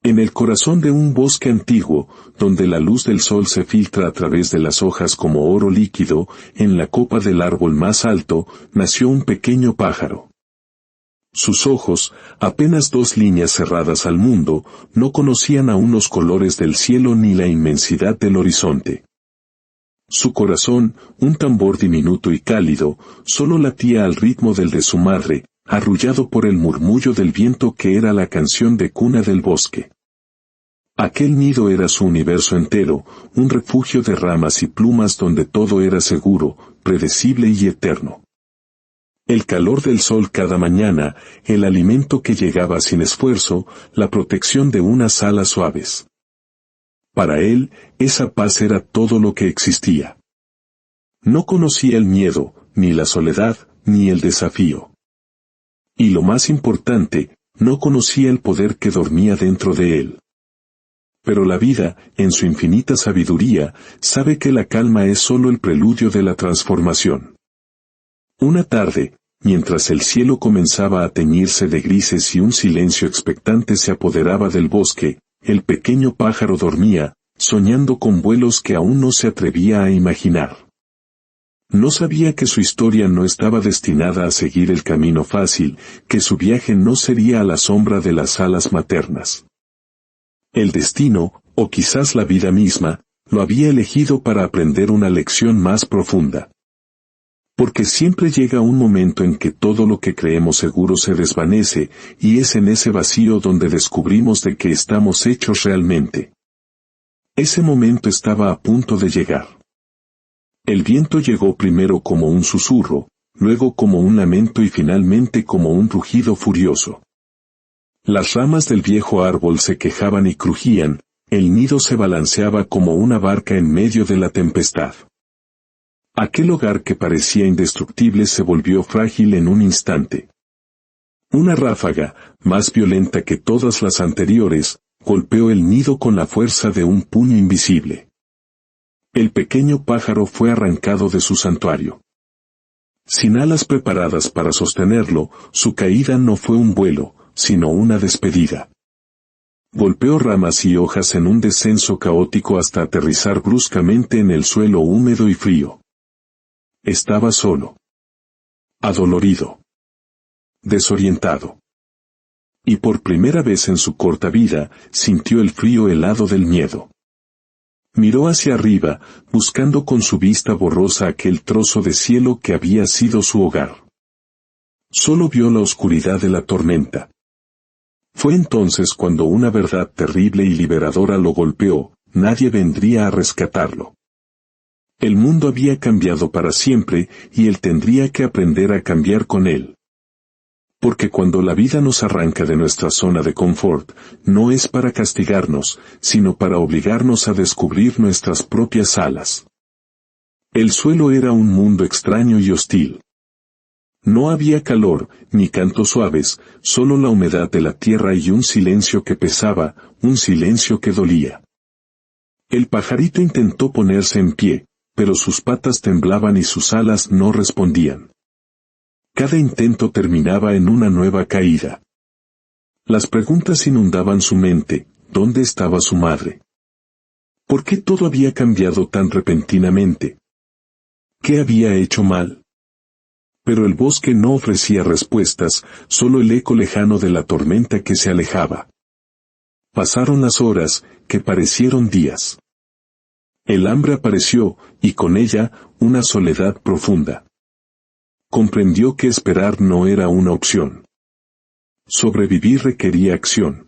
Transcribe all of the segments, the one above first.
En el corazón de un bosque antiguo, donde la luz del sol se filtra a través de las hojas como oro líquido, en la copa del árbol más alto, nació un pequeño pájaro. Sus ojos, apenas 2 líneas cerradas al mundo, no conocían aún los colores del cielo ni la inmensidad del horizonte. Su corazón, un tambor diminuto y cálido, solo latía al ritmo del de su madre, arrullado por el murmullo del viento que era la canción de cuna del bosque. Aquel nido era su universo entero, un refugio de ramas y plumas donde todo era seguro, predecible y eterno. El calor del sol cada mañana, el alimento que llegaba sin esfuerzo, la protección de unas alas suaves. Para él, esa paz era todo lo que existía. No conocía el miedo, ni la soledad, ni el desafío. Y lo más importante, no conocía el poder que dormía dentro de él. Pero la vida, en su infinita sabiduría, sabe que la calma es solo el preludio de la transformación. Una tarde, mientras el cielo comenzaba a teñirse de grises y un silencio expectante se apoderaba del bosque, el pequeño pájaro dormía, soñando con vuelos que aún no se atrevía a imaginar. No sabía que su historia no estaba destinada a seguir el camino fácil, que su viaje no sería a la sombra de las alas maternas. El destino, o quizás la vida misma, lo había elegido para aprender una lección más profunda. Porque siempre llega un momento en que todo lo que creemos seguro se desvanece, y es en ese vacío donde descubrimos de qué estamos hechos realmente. Ese momento estaba a punto de llegar. El viento llegó primero como un susurro, luego como un lamento y finalmente como un rugido furioso. Las ramas del viejo árbol se quejaban y crujían, el nido se balanceaba como una barca en medio de la tempestad. Aquel hogar que parecía indestructible se volvió frágil en un instante. Una ráfaga, más violenta que todas las anteriores, golpeó el nido con la fuerza de un puño invisible. El pequeño pájaro fue arrancado de su santuario. Sin alas preparadas para sostenerlo, su caída no fue un vuelo, sino una despedida. Golpeó ramas y hojas en un descenso caótico hasta aterrizar bruscamente en el suelo húmedo y frío. Estaba solo. Adolorido. Desorientado. Y por primera vez en su corta vida, sintió el frío helado del miedo. Miró hacia arriba, buscando con su vista borrosa aquel trozo de cielo que había sido su hogar. Solo vio la oscuridad de la tormenta. Fue entonces cuando una verdad terrible y liberadora lo golpeó: nadie vendría a rescatarlo. El mundo había cambiado para siempre, y él tendría que aprender a cambiar con él. Porque cuando la vida nos arranca de nuestra zona de confort, no es para castigarnos, sino para obligarnos a descubrir nuestras propias alas. El suelo era un mundo extraño y hostil. No había calor, ni cantos suaves, solo la humedad de la tierra y un silencio que pesaba, un silencio que dolía. El pajarito intentó ponerse en pie, pero sus patas temblaban y sus alas no respondían. Cada intento terminaba en una nueva caída. Las preguntas inundaban su mente: ¿dónde estaba su madre? ¿Por qué todo había cambiado tan repentinamente? ¿Qué había hecho mal? Pero el bosque no ofrecía respuestas, solo el eco lejano de la tormenta que se alejaba. Pasaron las horas, que parecieron días. El hambre apareció, y con ella, una soledad profunda. Comprendió que esperar no era una opción. Sobrevivir requería acción.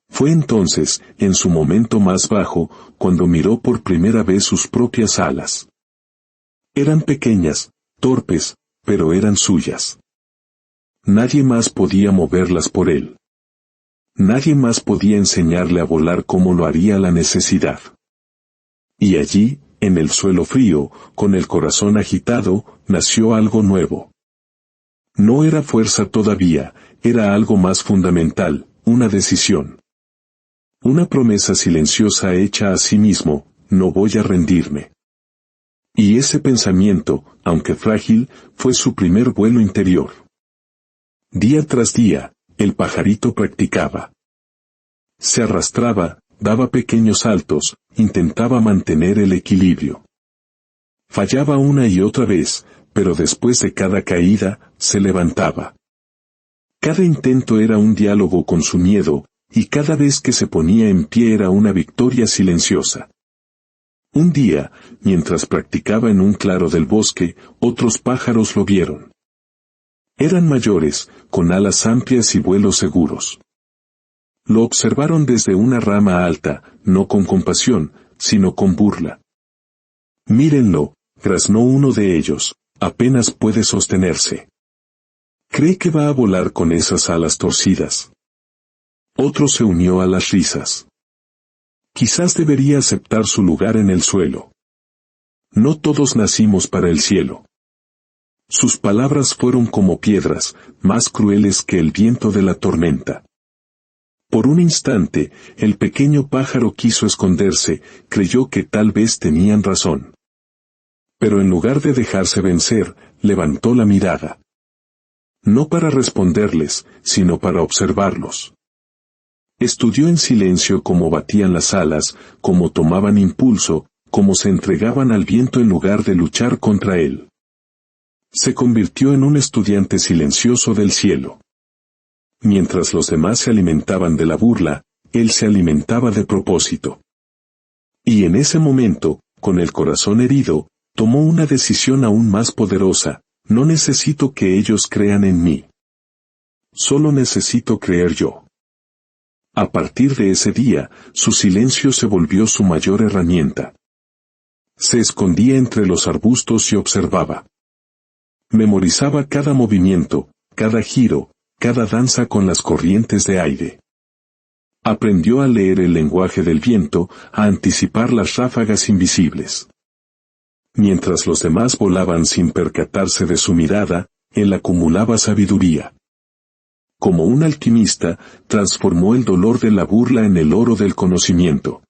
Fue entonces, en su momento más bajo, cuando miró por primera vez sus propias alas. Eran pequeñas, torpes, pero eran suyas. Nadie más podía moverlas por él. Nadie más podía enseñarle a volar como lo haría la necesidad. Y allí, en el suelo frío, con el corazón agitado, nació algo nuevo. No era fuerza todavía, era algo más fundamental, una decisión. Una promesa silenciosa hecha a sí mismo: no voy a rendirme. Y ese pensamiento, aunque frágil, fue su primer vuelo interior. Día tras día, el pajarito practicaba. Se arrastraba, daba pequeños saltos, intentaba mantener el equilibrio. Fallaba una y otra vez, pero después de cada caída, se levantaba. Cada intento era un diálogo con su miedo, y cada vez que se ponía en pie era una victoria silenciosa. Un día, mientras practicaba en un claro del bosque, otros pájaros lo vieron. Eran mayores, con alas amplias y vuelos seguros. Lo observaron desde una rama alta, no con compasión, sino con burla. Mírenlo, graznó uno de ellos, apenas puede sostenerse. ¿Cree que va a volar con esas alas torcidas? Otro se unió a las risas. Quizás debería aceptar su lugar en el suelo. No todos nacimos para el cielo. Sus palabras fueron como piedras, más crueles que el viento de la tormenta. Por un instante, el pequeño pájaro quiso esconderse, creyó que tal vez tenían razón. Pero en lugar de dejarse vencer, levantó la mirada. No para responderles, sino para observarlos. Estudió en silencio cómo batían las alas, cómo tomaban impulso, cómo se entregaban al viento en lugar de luchar contra él. Se convirtió en un estudiante silencioso del cielo. Mientras los demás se alimentaban de la burla, él se alimentaba de propósito. Y en ese momento, con el corazón herido, tomó una decisión aún más poderosa: no necesito que ellos crean en mí. Solo necesito creer yo. A partir de ese día, su silencio se volvió su mayor herramienta. Se escondía entre los arbustos y observaba. Memorizaba cada movimiento, cada giro, cada danza con las corrientes de aire. Aprendió a leer el lenguaje del viento, a anticipar las ráfagas invisibles. Mientras los demás volaban sin percatarse de su mirada, él acumulaba sabiduría. Como un alquimista, transformó el dolor de la burla en el oro del conocimiento.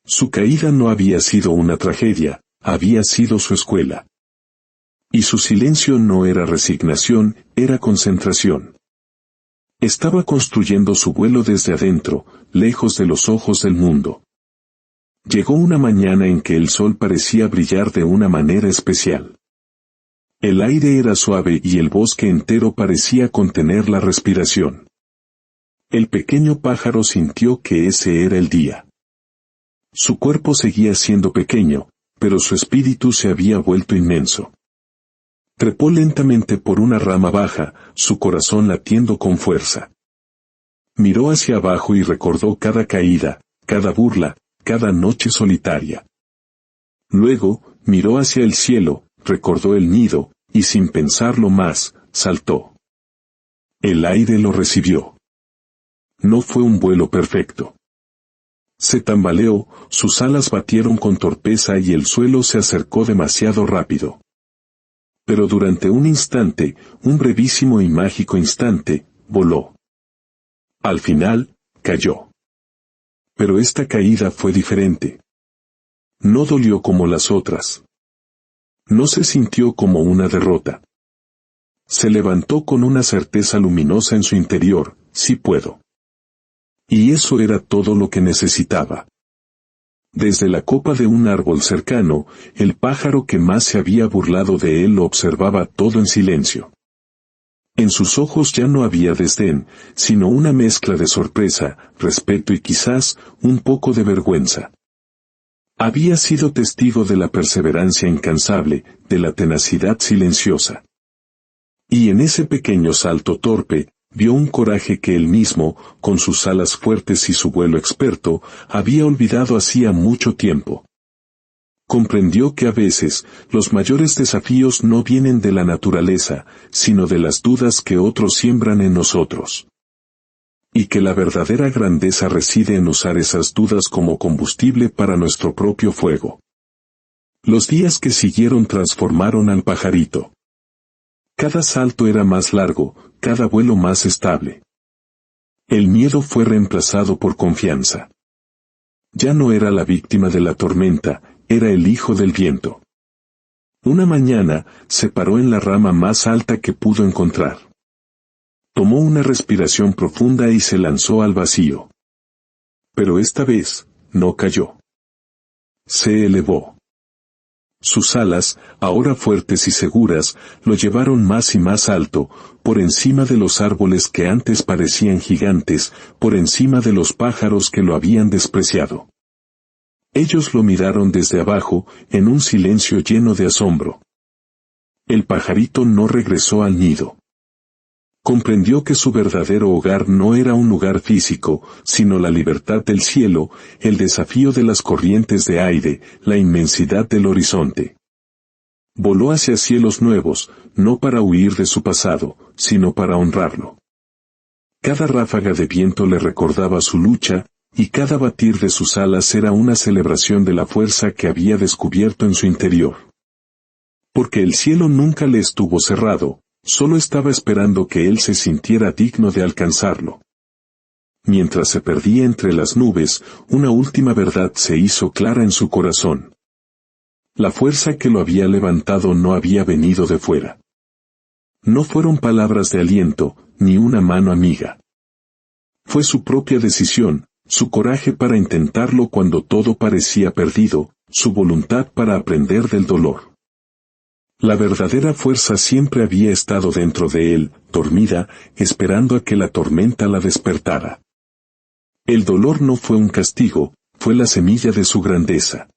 Su caída no había sido una tragedia, había sido su escuela. Y su silencio no era resignación, era concentración. Estaba construyendo su vuelo desde adentro, lejos de los ojos del mundo. Llegó una mañana en que el sol parecía brillar de una manera especial. El aire era suave y el bosque entero parecía contener la respiración. El pequeño pájaro sintió que ese era el día. Su cuerpo seguía siendo pequeño, pero su espíritu se había vuelto inmenso. Trepó lentamente por una rama baja, su corazón latiendo con fuerza. Miró hacia abajo y recordó cada caída, cada burla, cada noche solitaria. Luego, miró hacia el cielo, recordó el nido, y sin pensarlo más, saltó. El aire lo recibió. No fue un vuelo perfecto. Se tambaleó, sus alas batieron con torpeza y el suelo se acercó demasiado rápido. Pero durante un instante, un brevísimo y mágico instante, voló. Al final, cayó. Pero esta caída fue diferente. No dolió como las otras. No se sintió como una derrota. Se levantó con una certeza luminosa en su interior: sí puedo. Y eso era todo lo que necesitaba. Desde la copa de un árbol cercano, el pájaro que más se había burlado de él lo observaba todo en silencio. En sus ojos ya no había desdén, sino una mezcla de sorpresa, respeto y quizás un poco de vergüenza. Había sido testigo de la perseverancia incansable, de la tenacidad silenciosa. Y en ese pequeño salto torpe, vio un coraje que él mismo, con sus alas fuertes y su vuelo experto, había olvidado hacía mucho tiempo. Comprendió que a veces, los mayores desafíos no vienen de la naturaleza, sino de las dudas que otros siembran en nosotros. Y que la verdadera grandeza reside en usar esas dudas como combustible para nuestro propio fuego. Los días que siguieron transformaron al pajarito. Cada salto era más largo, cada vuelo más estable. El miedo fue reemplazado por confianza. Ya no era la víctima de la tormenta, era el hijo del viento. Una mañana, se paró en la rama más alta que pudo encontrar. Tomó una respiración profunda y se lanzó al vacío. Pero esta vez, no cayó. Se elevó. Sus alas, ahora fuertes y seguras, lo llevaron más y más alto, por encima de los árboles que antes parecían gigantes, por encima de los pájaros que lo habían despreciado. Ellos lo miraron desde abajo, en un silencio lleno de asombro. El pajarito no regresó al nido. Comprendió que su verdadero hogar no era un lugar físico, sino la libertad del cielo, el desafío de las corrientes de aire, la inmensidad del horizonte. Voló hacia cielos nuevos, no para huir de su pasado, sino para honrarlo. Cada ráfaga de viento le recordaba su lucha, y cada batir de sus alas era una celebración de la fuerza que había descubierto en su interior. Porque el cielo nunca le estuvo cerrado, solo estaba esperando que él se sintiera digno de alcanzarlo. Mientras se perdía entre las nubes, una última verdad se hizo clara en su corazón. La fuerza que lo había levantado no había venido de fuera. No fueron palabras de aliento, ni una mano amiga. Fue su propia decisión, su coraje para intentarlo cuando todo parecía perdido, su voluntad para aprender del dolor. La verdadera fuerza siempre había estado dentro de él, dormida, esperando a que la tormenta la despertara. El dolor no fue un castigo, fue la semilla de su grandeza.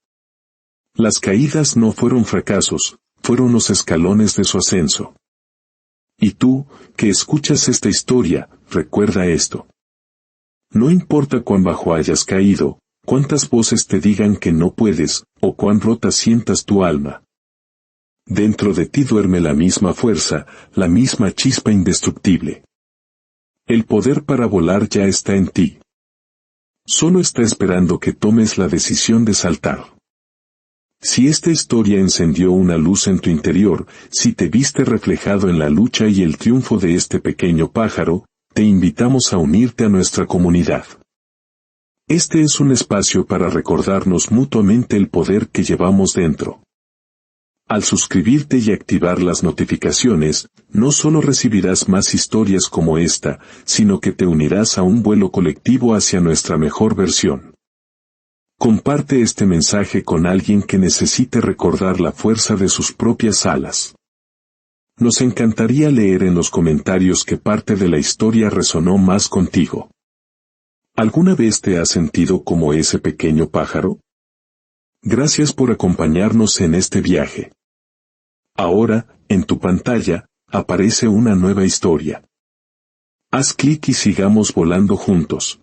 Las caídas no fueron fracasos, fueron los escalones de su ascenso. Y tú, que escuchas esta historia, recuerda esto. No importa cuán bajo hayas caído, cuántas voces te digan que no puedes, o cuán rota sientas tu alma. Dentro de ti duerme la misma fuerza, la misma chispa indestructible. El poder para volar ya está en ti. Solo está esperando que tomes la decisión de saltar. Si esta historia encendió una luz en tu interior, si te viste reflejado en la lucha y el triunfo de este pequeño pájaro, te invitamos a unirte a nuestra comunidad. Este es un espacio para recordarnos mutuamente el poder que llevamos dentro. Al suscribirte y activar las notificaciones, no solo recibirás más historias como esta, sino que te unirás a un vuelo colectivo hacia nuestra mejor versión. Comparte este mensaje con alguien que necesite recordar la fuerza de sus propias alas. Nos encantaría leer en los comentarios qué parte de la historia resonó más contigo. ¿Alguna vez te has sentido como ese pequeño pájaro? Gracias por acompañarnos en este viaje. Ahora, en tu pantalla, aparece una nueva historia. Haz clic y sigamos volando juntos.